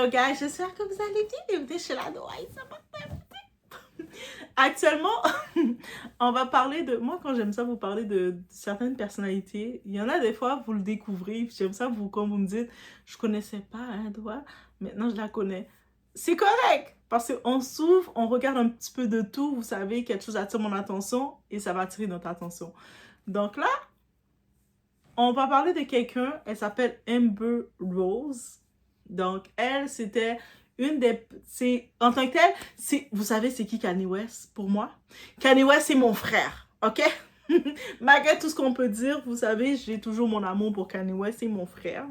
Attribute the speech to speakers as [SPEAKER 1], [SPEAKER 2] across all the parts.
[SPEAKER 1] Hello guys, j'espère que vous allez bien. Bienvenue chez la Noaï, ça va Actuellement, on va parler de... Moi, quand j'aime ça vous parler de certaines personnalités, il y en a des fois, vous le découvrez. J'aime ça, quand vous me dites, je connaissais pas un doigt, maintenant je la connais. C'est correct, parce qu'on s'ouvre, on regarde un petit peu de tout. Vous savez, quelque chose attire mon attention et ça va attirer notre attention. Donc là, on va parler de quelqu'un, elle s'appelle Amber Rose. Donc, elle, c'était une des... En tant que telle, vous savez c'est qui Kanye West pour moi? Kanye West, c'est mon frère, ok? Malgré tout ce qu'on peut dire, vous savez, j'ai toujours mon amour pour Kanye West, c'est mon frère.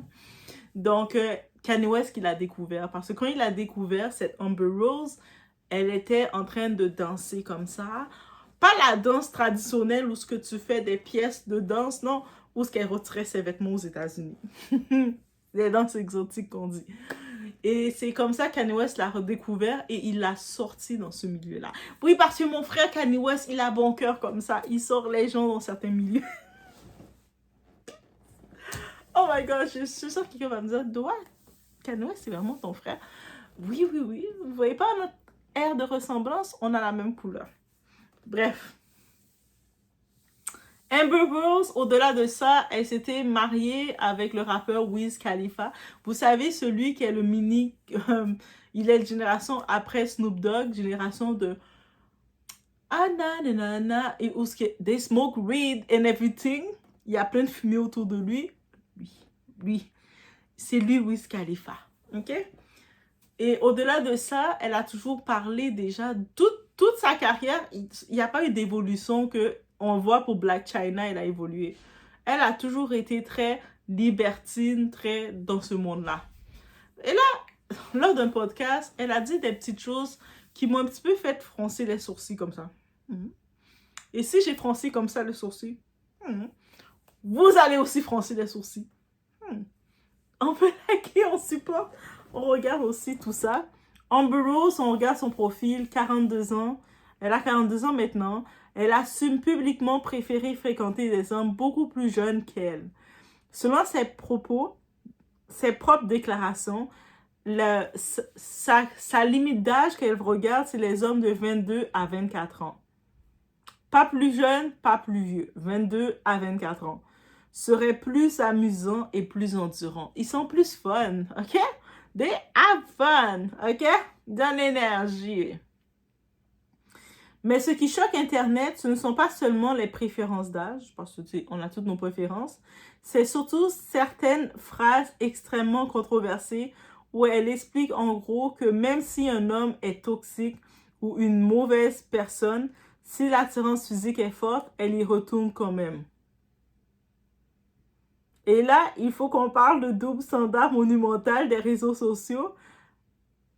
[SPEAKER 1] Donc, Kanye West qu'il a découvert. Parce que quand il a découvert cette Amber Rose, elle était en train de danser comme ça. Pas la danse traditionnelle où ce que tu fais des pièces de danse, non, où ce qu'elle retirait ses vêtements aux États-Unis. Les danses exotiques qu'on dit. Et c'est comme ça que Kanye West l'a redécouvert et il l'a sorti dans ce milieu-là. Oui, parce que mon frère Kanye West, il a bon cœur comme ça. Il sort les gens dans certains milieux. Oh my god, je suis sûre que quelqu'un va me dire, Doua, Kanye West, c'est vraiment ton frère. Oui, oui, oui. Vous voyez pas notre air de ressemblance? On a la même couleur. Bref. Amber Rose, au-delà de ça, elle s'était mariée avec le rappeur Wiz Khalifa. Vous savez, celui qui est le mini... il est la génération après Snoop Dogg, génération de... Ah, na, et où they smoke weed and everything. Il y a plein de fumée autour de lui. Lui. C'est lui, Wiz Khalifa. OK? Et au-delà de ça, elle a toujours parlé déjà, toute sa carrière, il n'y a pas eu d'évolution que on voit pour Blac Chyna, elle a évolué. Elle a toujours été très libertine, très dans ce monde-là. Et là, lors d'un podcast, elle a dit des petites choses qui m'ont un petit peu fait froncer les sourcils comme ça. Et si j'ai froncé comme ça le sourcil, vous allez aussi froncer les sourcils. On peut liker, on supporte, on regarde aussi tout ça. Amber Rose, on regarde son profil, 42 ans. Elle a 42 ans maintenant. Elle assume publiquement préférer fréquenter des hommes beaucoup plus jeunes qu'elle. Selon ses propos, ses propres déclarations, sa limite d'âge qu'elle regarde, c'est les hommes de 22 à 24 ans. Pas plus jeunes, pas plus vieux. 22 à 24 ans. Serait plus amusant et plus endurant. Ils sont plus fun, ok? They have fun, ok? Dans l'énergie. Mais ce qui choque Internet, ce ne sont pas seulement les préférences d'âge, parce que on a toutes nos préférences, c'est surtout certaines phrases extrêmement controversées où elle explique en gros que même si un homme est toxique ou une mauvaise personne, si l'attirance physique est forte, elle y retourne quand même. Et là, il faut qu'on parle de double standard monumental des réseaux sociaux.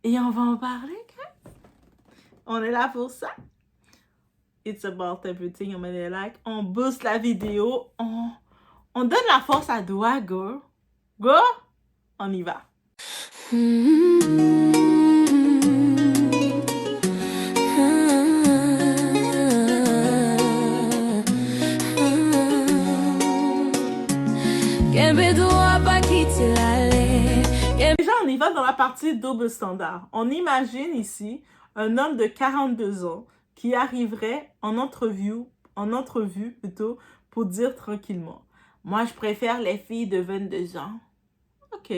[SPEAKER 1] Et on va en parler, guys. On est là pour ça. It's about everything. On met des likes. On booste la vidéo. On donne la force à Doua, go. Go. On y va. Déjà, on y va dans la partie double standard. On imagine ici un homme de 42 ans qui arriverait en entrevue plutôt, pour dire tranquillement, moi je préfère les filles de 22 ans. Ok.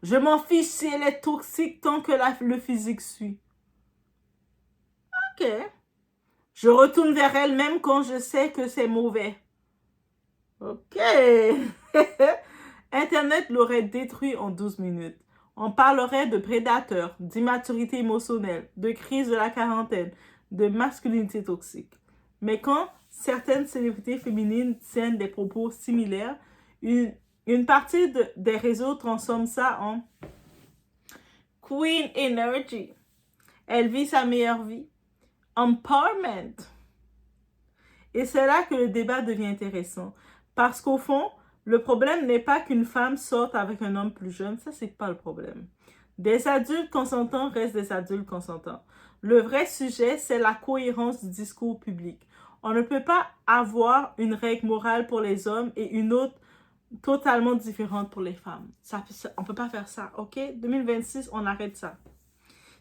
[SPEAKER 1] Je m'en fiche si elle est toxique tant que le physique suit. Ok. Je retourne vers elle même quand je sais que c'est mauvais. Ok. Internet l'aurait détruit en 12 minutes. On parlerait de prédateurs, d'immaturité émotionnelle, de crise de la quarantaine, de masculinité toxique. Mais quand certaines célébrités féminines tiennent des propos similaires, une partie des réseaux transforme ça en Queen Energy. Elle vit sa meilleure vie. Empowerment. Et c'est là que le débat devient intéressant. Parce qu'au fond, le problème n'est pas qu'une femme sorte avec un homme plus jeune. Ça, c'est pas le problème. Des adultes consentants restent des adultes consentants. Le vrai sujet, c'est la cohérence du discours public. On ne peut pas avoir une règle morale pour les hommes et une autre totalement différente pour les femmes. On ne peut pas faire ça, ok? 2026, on arrête ça.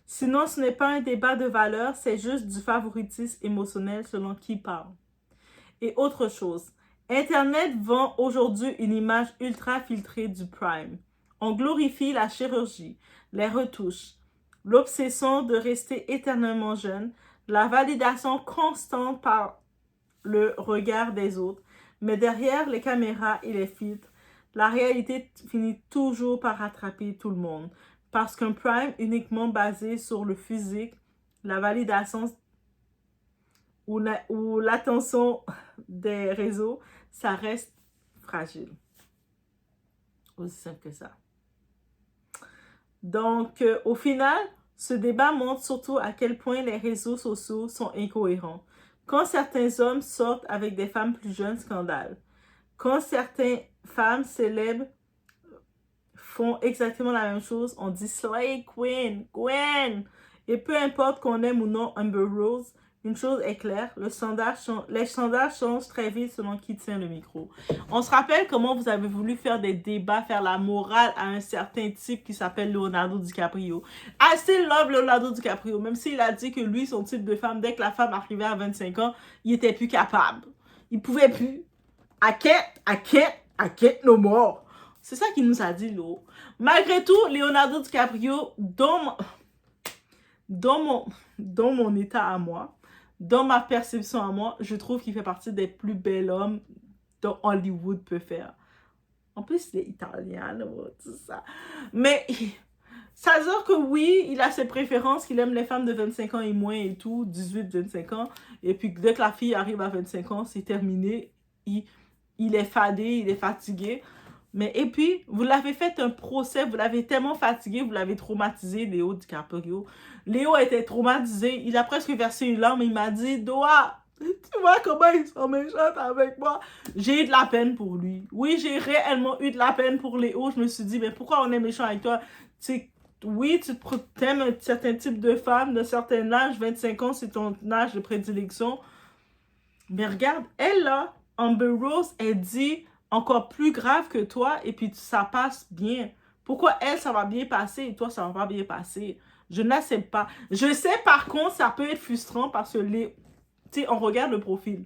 [SPEAKER 1] Sinon, ce n'est pas un débat de valeur, c'est juste du favoritisme émotionnel selon qui parle. Et autre chose, Internet vend aujourd'hui une image ultra filtrée du prime. On glorifie la chirurgie, les retouches, l'obsession de rester éternellement jeune, la validation constante par le regard des autres. Mais derrière les caméras et les filtres, la réalité finit toujours par rattraper tout le monde. Parce qu'un prime uniquement basé sur le physique, la validation ou l'attention des réseaux, ça reste fragile. Aussi simple que ça. Donc, au final, ce débat montre surtout à quel point les réseaux sociaux sont incohérents. Quand certains hommes sortent avec des femmes plus jeunes, scandale. Quand certaines femmes célèbres font exactement la même chose, on dit Slay Queen, Gwen. Et peu importe qu'on aime ou non Amber Rose, une chose est claire, les sondages changent très vite selon qui tient le micro. On se rappelle comment vous avez voulu faire des débats, faire la morale à un certain type qui s'appelle Leonardo DiCaprio. I still love Leonardo DiCaprio, même s'il a dit que lui, son type de femme, dès que la femme arrivait à 25 ans, il était plus capable. Il pouvait plus. I can't no more. C'est ça qu'il nous a dit, Léo. Malgré tout, Leonardo DiCaprio, dans mon état à moi, dans ma perception à moi, je trouve qu'il fait partie des plus bels hommes dont Hollywood peut faire. En plus, il est italien, tout ça. Mais ça veut dire que oui, il a ses préférences, qu'il aime les femmes de 25 ans et moins et tout, 18-25 ans. Et puis dès que la fille arrive à 25 ans, c'est terminé. Il est fadé, il est fatigué. Mais et puis, vous l'avez fait un procès, vous l'avez tellement fatigué, vous l'avez traumatisé, Léo DiCaprio. Léo était traumatisé, il a presque versé une larme, il m'a dit, Doa, tu vois comment ils sont méchants avec moi? J'ai eu de la peine pour lui. Oui, j'ai réellement eu de la peine pour Léo. Je me suis dit, mais pourquoi on est méchant avec toi? Oui, tu aimes un certain type de femme d'un certain âge, 25 ans, c'est ton âge de prédilection. Mais regarde, elle là, Amber Rose, elle dit encore plus grave que toi et puis ça passe bien. Pourquoi elle, ça va bien passer et toi, ça va pas bien passer? Je n'accepte pas. Je sais par contre, ça peut être frustrant parce que on regarde le profil.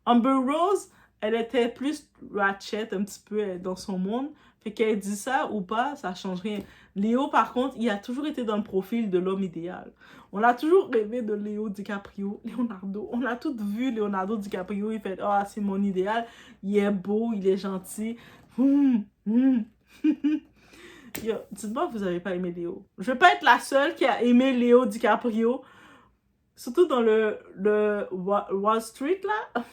[SPEAKER 1] Amber Rose, elle était plus ratchet un petit peu dans son monde. Fait qu'elle dit ça ou pas, ça change rien. Léo, par contre, il a toujours été dans le profil de l'homme idéal. On a toujours rêvé de Léo DiCaprio, Leonardo. On a tous vu Leonardo DiCaprio, il fait « Ah, c'est mon idéal. Il est beau, il est gentil. Dites-moi que vous n'avez pas aimé Léo. Je vais pas être la seule qui a aimé Léo DiCaprio. Surtout dans le Wall Street, là.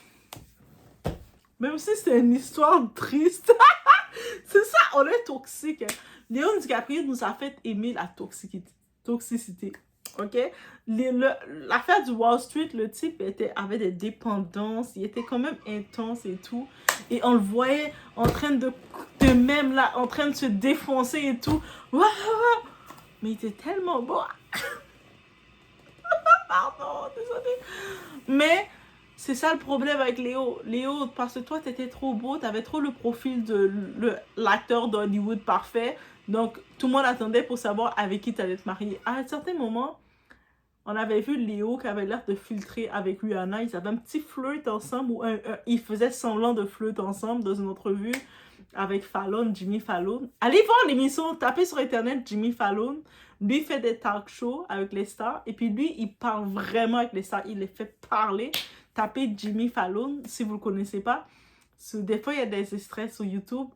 [SPEAKER 1] Même si c'est une histoire triste. C'est ça, on est toxique. Hein. Léo DiCaprio nous a fait aimer la toxicité. Ok? L'affaire du Wall Street, le type avait des dépendances, il était quand même intense et tout. Et on le voyait en train de même là, en train de se défoncer et tout. Mais il était tellement beau. Pardon, désolé. Mais c'est ça le problème avec Léo. Léo, parce que toi, t'étais trop beau, t'avais trop le profil de l'acteur d'Hollywood parfait. Donc, tout le monde attendait pour savoir avec qui t'allais te marier. À un certain moment, on avait vu Léo qui avait l'air de filtrer avec Rihanna. Ils avaient un petit flirt ensemble ou ils faisaient semblant de flirt ensemble dans une entrevue avec Fallon, Jimmy Fallon. Allez voir l'émission, tapez sur internet Jimmy Fallon. Lui fait des talk shows avec les stars et puis lui, il parle vraiment avec les stars. Il les fait parler. Tapez Jimmy Fallon si vous ne le connaissez pas. Des fois, il y a des extraits sur YouTube.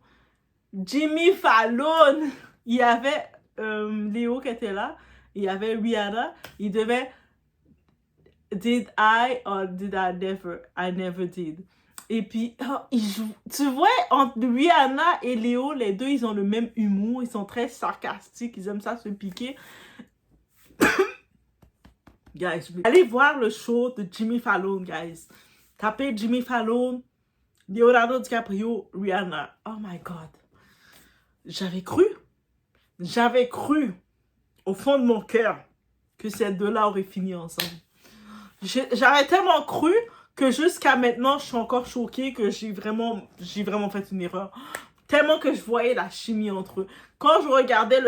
[SPEAKER 1] Jimmy Fallon! Il y avait Léo qui était là. Il y avait Rihanna. Il devait Did I or did I never? I never did. Et puis, tu vois, entre Rihanna et Léo, les deux, ils ont le même humour. Ils sont très sarcastiques. Ils aiment ça se piquer. Guys, allez voir le show de Jimmy Fallon, guys. Tapez Jimmy Fallon, Leonardo DiCaprio, Rihanna. Oh my God. J'avais cru au fond de mon cœur que ces deux-là auraient fini ensemble. J'avais tellement cru que jusqu'à maintenant, je suis encore choquée que j'ai vraiment fait une erreur. Tellement que je voyais la chimie entre eux. Quand je regardais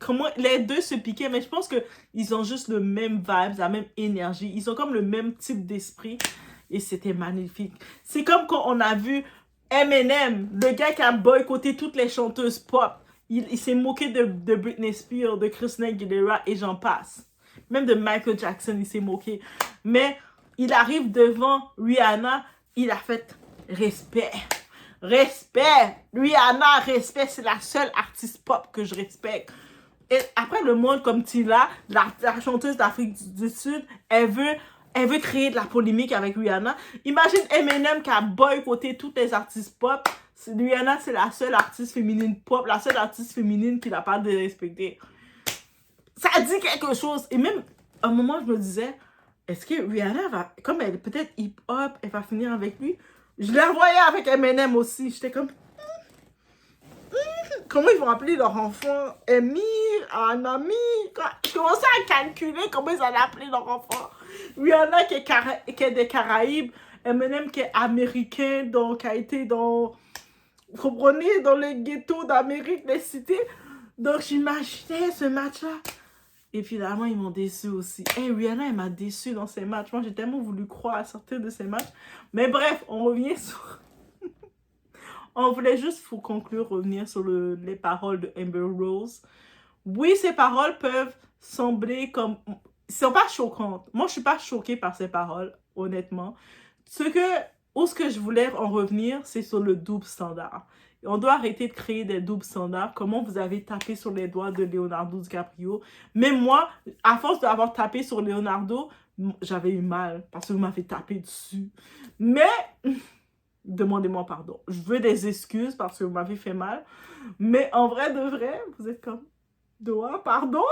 [SPEAKER 1] comment les deux se piquaient, mais je pense qu'ils ont juste le même vibe, la même énergie. Ils ont comme le même type d'esprit. Et c'était magnifique. C'est comme quand on a vu Eminem, le gars qui a boycotté toutes les chanteuses pop. Il s'est moqué de Britney Spears, de Christina Aguilera et j'en passe. Même de Michael Jackson, il s'est moqué. Mais il arrive devant Rihanna, il a fait respect. Respect. Rihanna, respect. C'est la seule artiste pop que je respecte. Et après, le monde comme Tila, la chanteuse d'Afrique du Sud, elle veut créer de la polémique avec Rihanna. Imagine Eminem qui a boycotté toutes les artistes pop. Rihanna, c'est la seule artiste féminine pop, la seule artiste féminine qu'il n'a pas de respecter. Ça dit quelque chose. Et même, à un moment, je me disais, est-ce que Rihanna va, comme elle est peut-être hip-hop, elle va finir avec lui? Je la voyais avec Eminem aussi. J'étais comme, comment ils vont appeler leur enfant? Emir, Anami? Je commençais à calculer comment ils allaient appeler leur enfant. Rihanna qui est des Caraïbes, Eminem qui est américain, donc qui a été dans, vous comprenez, dans les ghettos d'Amérique, les cités. Donc j'imaginais ce match-là. Et finalement, ils m'ont déçu aussi. Hey, Rihanna, elle m'a déçu dans ces matchs. Moi, j'ai tellement voulu croire à certains de ces matchs. Mais bref, on revient sur... On voulait juste, pour conclure, revenir sur les paroles de Amber Rose. Oui, ces paroles peuvent sembler comme... Ils ne sont pas choquantes. Moi, je ne suis pas choquée par ces paroles, honnêtement. Ce que je voulais en revenir, c'est sur le double standard. On doit arrêter de créer des doubles standards. Comment vous avez tapé sur les doigts de Leonardo DiCaprio. Mais moi, à force d'avoir tapé sur Leonardo, j'avais eu mal parce que vous m'avez tapé dessus. Mais... demandez-moi pardon. Je veux des excuses parce que vous m'avez fait mal. Mais en vrai de vrai, vous êtes comme... Doa, pardon?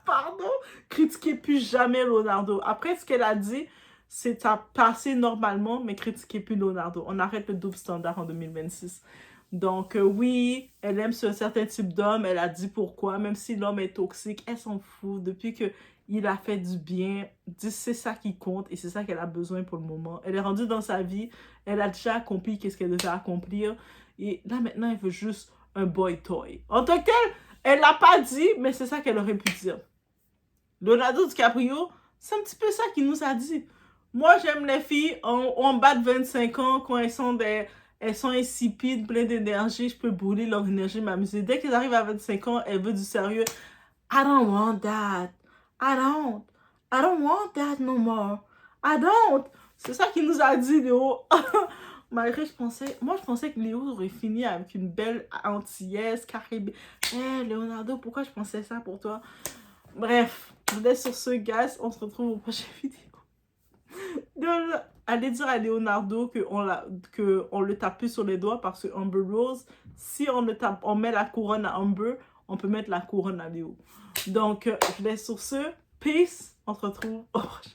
[SPEAKER 1] Pardon? Critiquez plus jamais Leonardo. Après, ce qu'elle a dit, c'est à passer normalement, mais critiquez plus Leonardo. On arrête le double standard en 2026. Donc, oui, elle aime ce certain type d'homme. Elle a dit pourquoi. Même si l'homme est toxique, elle s'en fout. Depuis qu'il a fait du bien, c'est ça qui compte et c'est ça qu'elle a besoin pour le moment. Elle est rendue dans sa vie. Elle a déjà accompli ce qu'elle devait accomplir. Et là, maintenant, elle veut juste un boy toy. En tant que tel, elle l'a pas dit, mais c'est ça qu'elle aurait pu dire. Leonardo DiCaprio, c'est un petit peu ça qu'il nous a dit. Moi, j'aime les filles en bas de 25 ans quand elles sont insipides, pleines d'énergie. Je peux brûler leur énergie, m'amuser. Dès qu'elles arrivent à 25 ans, elles veulent du sérieux. I don't want that. I don't want that no more. I don't. C'est ça qu'il nous a dit, Léo. Malgré, moi, je pensais que Léo aurait fini avec une belle antillaise, caribe. Leonardo, pourquoi je pensais ça pour toi? Bref, je vous laisse sur ce, guys. On se retrouve au prochain vidéo. Allez dire à Leonardo qu'on le tape plus sur les doigts parce que Amber Rose, si on met la couronne à Amber, on peut mettre la couronne à Léo. Donc, je vous laisse sur ce. Peace. On se retrouve au prochain.